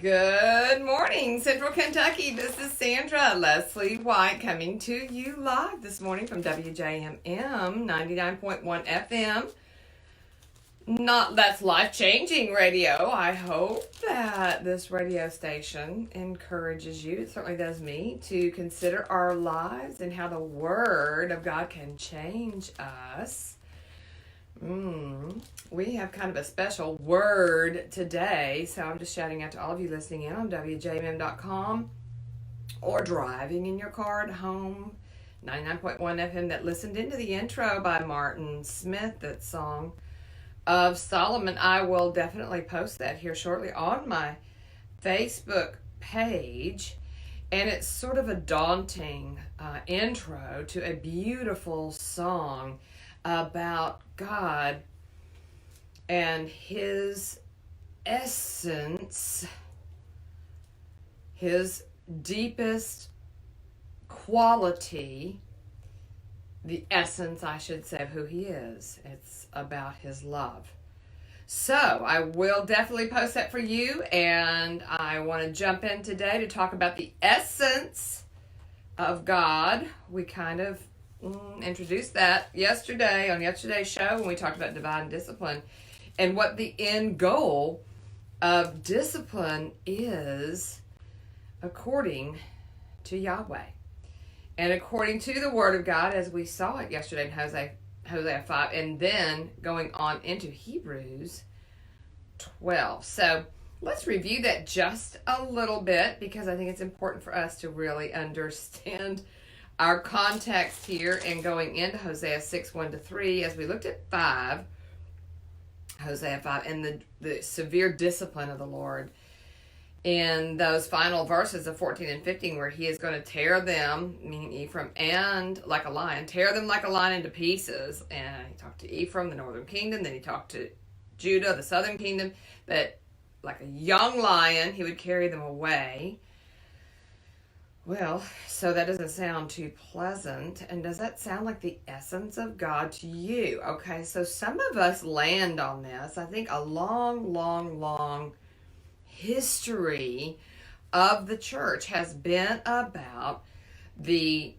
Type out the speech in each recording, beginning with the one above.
Good morning, Central Kentucky. This is Sandra Leslie White coming to you live this morning from WJMM 99.1 FM. That's life-changing radio. I hope that this radio station encourages you, it certainly does me, to consider our lives and how the Word of God can change us. We have kind of a special word today, so I'm just shouting out to all of you listening in on WJMM.com or driving in your car at home, 99.1 FM, that listened into the intro by Martin Smith, that song of Solomon. I will definitely post that here shortly on my Facebook page, and it's sort of a daunting intro to a beautiful song about God and His essence, His deepest quality, the essence, I should say, of who He is. It's about His love. So I will definitely post that for you, and I want to jump in today to talk about the essence of God. We kind of introduced that yesterday on yesterday's show when we talked about divine discipline and what the end goal of discipline is according to Yahweh and according to the Word of God, as we saw it yesterday in Hosea 5, and then going on into Hebrews 12. So let's review that just a little bit, because I think it's important for us to really understand our context here and going into Hosea 6, 1-3, as we looked at Hosea 5, and the severe discipline of the Lord in those final verses of 14 and 15, where He is going to tear them, meaning Ephraim, and like a lion, tear them like a lion into pieces. And He talked to Ephraim, the northern kingdom, then He talked to Judah, the southern kingdom, that like a young lion, He would carry them away. Well, so that doesn't sound too pleasant. And does that sound like the essence of God to you? Okay, so some of us land on this. I think a long history of the church has been about the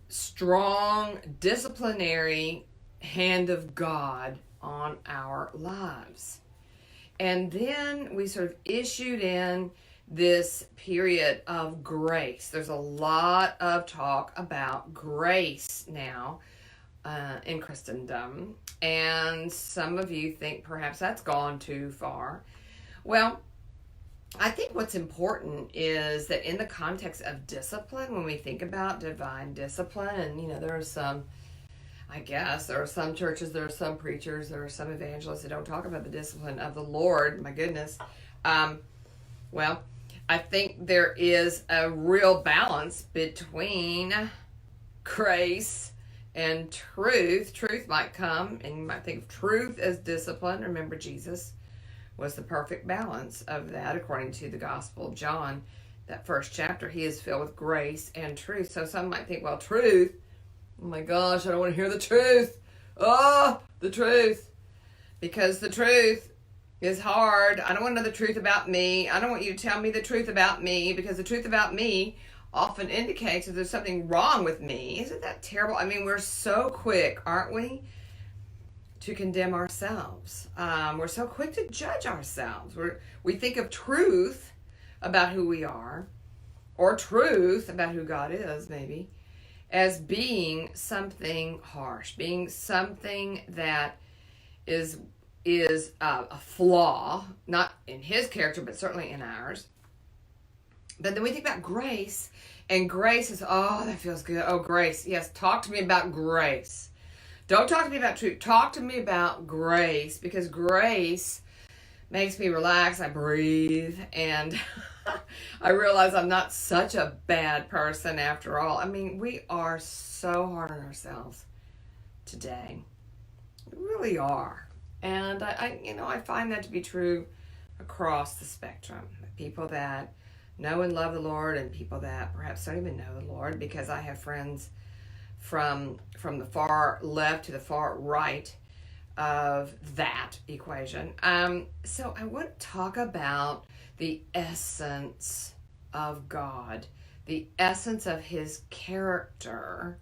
strong disciplinary hand of God on our lives. And then we sort of issued in this period of grace. There's a lot of talk about grace now in Christendom, and some of you think perhaps that's gone too far. Well, I think what's important is that in the context of discipline, when we think about divine discipline, and there are some churches, there are some preachers, there are some evangelists that don't talk about the discipline of the Lord. My goodness. Well, I think there is a real balance between grace and truth. Truth might come, and you might think of truth as discipline. Remember, Jesus was the perfect balance of that, according to the Gospel of John, that first chapter. He is filled with grace and truth. So some might think, well, truth, oh my gosh, I don't want to hear the truth. Oh, the truth. Because the truth is hard. I don't want to know the truth about me. I don't want you to tell me the truth about me, because the truth about me often indicates that there's something wrong with me. Isn't that terrible? I mean, we're so quick, aren't we, to condemn ourselves. We're so quick to judge ourselves. We think of truth about who we are, or truth about who God is, maybe, as being something harsh, being something that is a flaw, not in His character, but certainly in ours. But then we think about grace, and grace is, oh, that feels good. Oh, grace. Yes, talk to me about grace. Don't talk to me about truth. Talk to me about grace, because grace makes me relax. I breathe, and I realize I'm not such a bad person after all. I mean, we are so hard on ourselves today. We really are. And I find that to be true across the spectrum. People that know and love the Lord, and people that perhaps don't even know the Lord, because I have friends from the far left to the far right of that equation. So I want to talk about the essence of God, the essence of his character.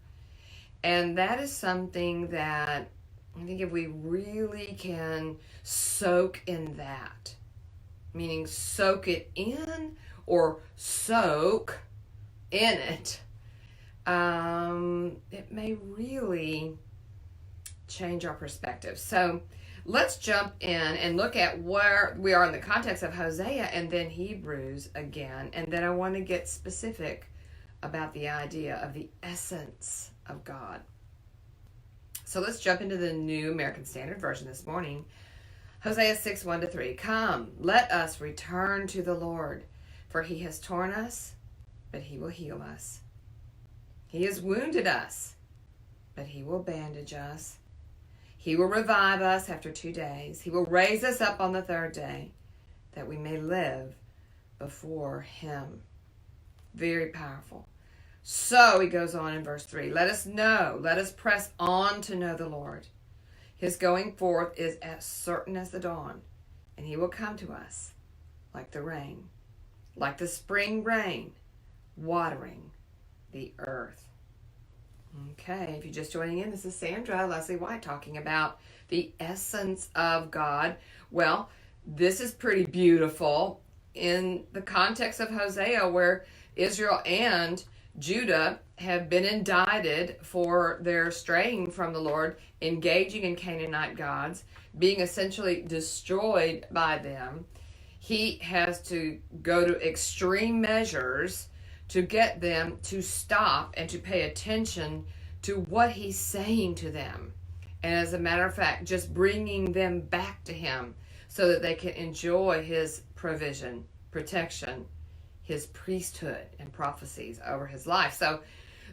And that is something that I think if we really can soak in that, meaning soak it in or soak in it, it may really change our perspective. So let's jump in and look at where we are in the context of Hosea and then Hebrews again. And then I want to get specific about the idea of the essence of God. So let's jump into the New American Standard Version this morning. Hosea 6, 1-3. Come, let us return to the Lord, for he has torn us, but he will heal us. He has wounded us, but he will bandage us. He will revive us after 2 days. He will raise us up on the 3rd day, that we may live before him. Very powerful. So he goes on in verse 3. Let us press on to know the Lord. His going forth is as certain as the dawn, and he will come to us like the rain, like the spring rain, watering the earth. Okay, if you're just joining in, this is Sandra, Leslie White, talking about the essence of God. Well, this is pretty beautiful in the context of Hosea, where Israel and Judah have been indicted for their straying from the Lord, engaging in Canaanite gods, being essentially destroyed by them. He has to go to extreme measures to get them to stop and to pay attention to what he's saying to them. And as a matter of fact, just bringing them back to him so that they can enjoy his provision, protection, his priesthood and prophecies over his life.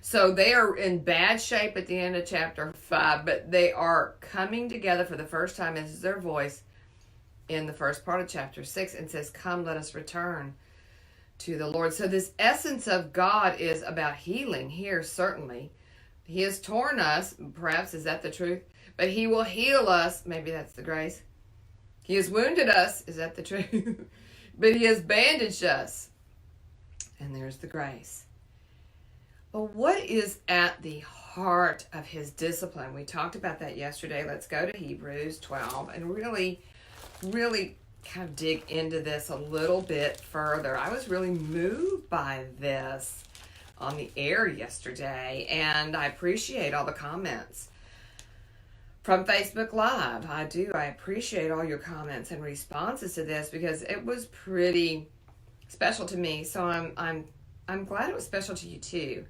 So they are in bad shape at the end of chapter 5, but they are coming together for the first time. This is their voice in the first part of chapter 6 and says, come, let us return to the Lord. So this essence of God is about healing here, certainly. He has torn us, perhaps, is that the truth? But he will heal us, maybe that's the grace. He has wounded us, is that the truth? But he has bandaged us, and there's the grace. But what is at the heart of his discipline? We talked about that yesterday. Let's go to Hebrews 12 and really kind of dig into this a little bit further. I was really moved by this on the air yesterday, and I appreciate all the comments from Facebook Live. I appreciate all your comments and responses to this because it was pretty special to me. So I'm glad it was special to you too.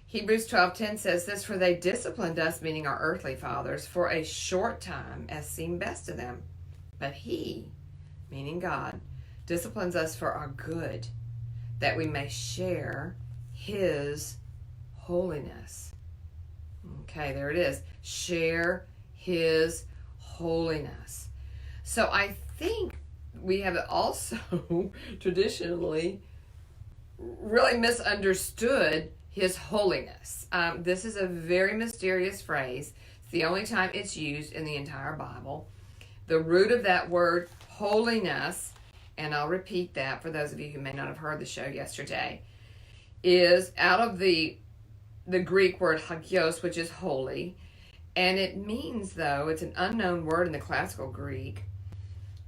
Hebrews 12:10 says this, for they disciplined us, meaning our earthly fathers, for a short time as seemed best to them. But he, meaning God, disciplines us for our good, that we may share his holiness. Okay, there it is. Share his holiness. So I think we have also traditionally really misunderstood his holiness. This is a very mysterious phrase. It's the only time it's used in the entire Bible. The root of that word, holiness, and I'll repeat that for those of you who may not have heard the show yesterday, is out of the Greek word hagios, which is holy. And it means, though, it's an unknown word in the classical Greek,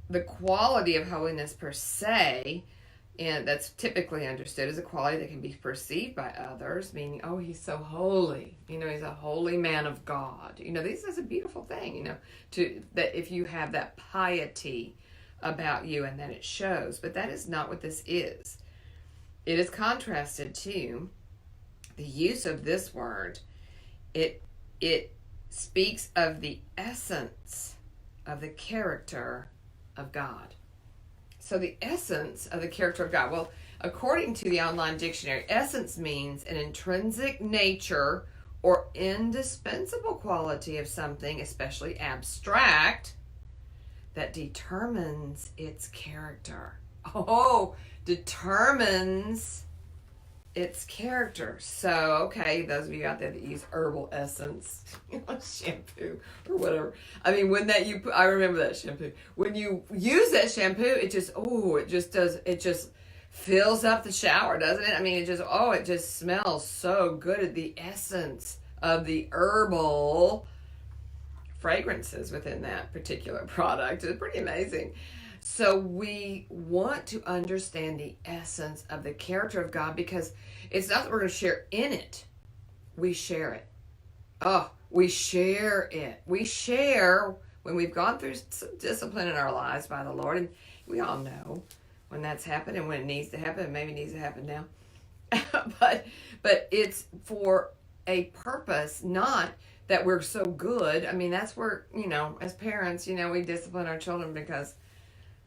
the quality of holiness per se, and that's typically understood as a quality that can be perceived by others, meaning, oh, he's so holy. You know, he's a holy man of God. You know, this is a beautiful thing, you know, that if you have that piety about you and that it shows. But that is not what this is. It is contrasted to the use of this word. It speaks of the essence of the character of God. So the essence of the character of God. Well, according to the online dictionary, essence means an intrinsic nature or indispensable quality of something, especially abstract, that determines its character. Oh, determines its character. So, okay, those of you out there that use herbal essence, shampoo or whatever. I mean, when that I remember that shampoo. When you use that shampoo, it just fills up the shower, doesn't it? I mean, it just smells so good. The essence of the herbal fragrances within that particular product is pretty amazing. So we want to understand the essence of the character of God, because it's not that we're going to share in it. We share it. Oh, we share it. We share when we've gone through some discipline in our lives by the Lord. And we all know when that's happened and when it needs to happen. It maybe needs to happen now. but it's for a purpose, not that we're so good. I mean, that's where, as parents, we discipline our children because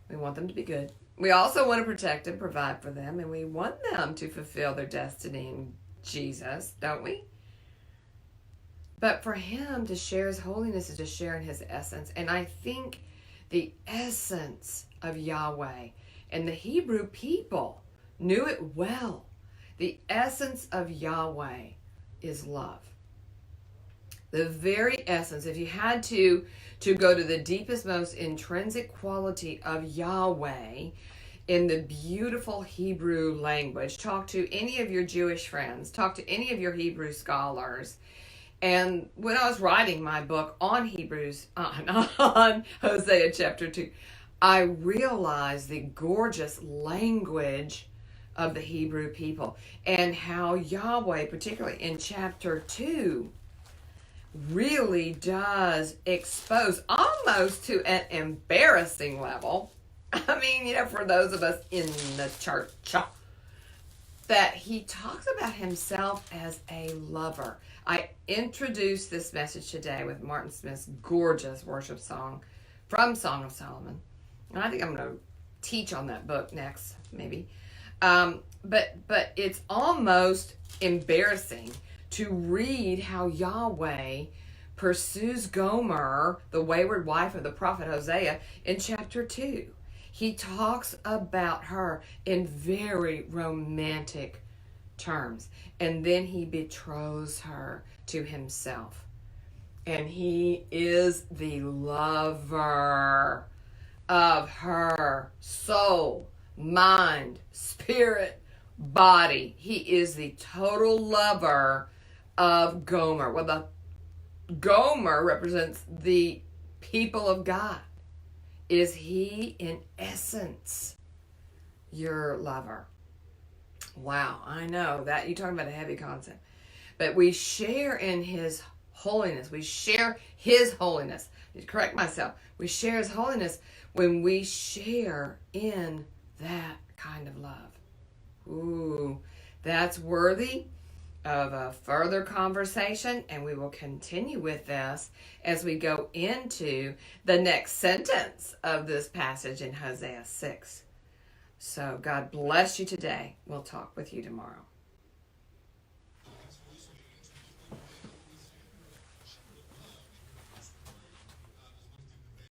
we want them to be good. We also want to protect and provide for them, and we want them to fulfill their destiny in Jesus, don't we? But for him to share his holiness is to share in his essence. And I think the essence of Yahweh, and the Hebrew people knew it well. The essence of Yahweh is love. The very essence, if you had to go to the deepest, most intrinsic quality of Yahweh in the beautiful Hebrew language, talk to any of your Jewish friends, talk to any of your Hebrew scholars. And when I was writing my book on Hebrews, on Hosea chapter 2, I realized the gorgeous language of the Hebrew people and how Yahweh, particularly in chapter 2, really does expose almost to an embarrassing level. I mean, for those of us in the church, that he talks about himself as a lover. I introduced this message today with Martin Smith's gorgeous worship song from Song of Solomon. And I think I'm going to teach on that book next, maybe. But it's almost embarrassing to read how Yahweh pursues Gomer, the wayward wife of the prophet Hosea, in chapter 2. He talks about her in very romantic terms. And then he betroths her to himself. And he is the lover of her soul, mind, spirit, body. He is the total lover of Gomer. Well, the Gomer represents the people of God. Is he, in essence, your lover? Wow, I know that you're talking about a heavy concept. But we share in his holiness. We share his holiness. To correct myself. We share his holiness when we share in that kind of love. Ooh, that's worthy of a further conversation, and we will continue with this as we go into the next sentence of this passage in Hosea 6. So God bless you today. We'll talk with you tomorrow.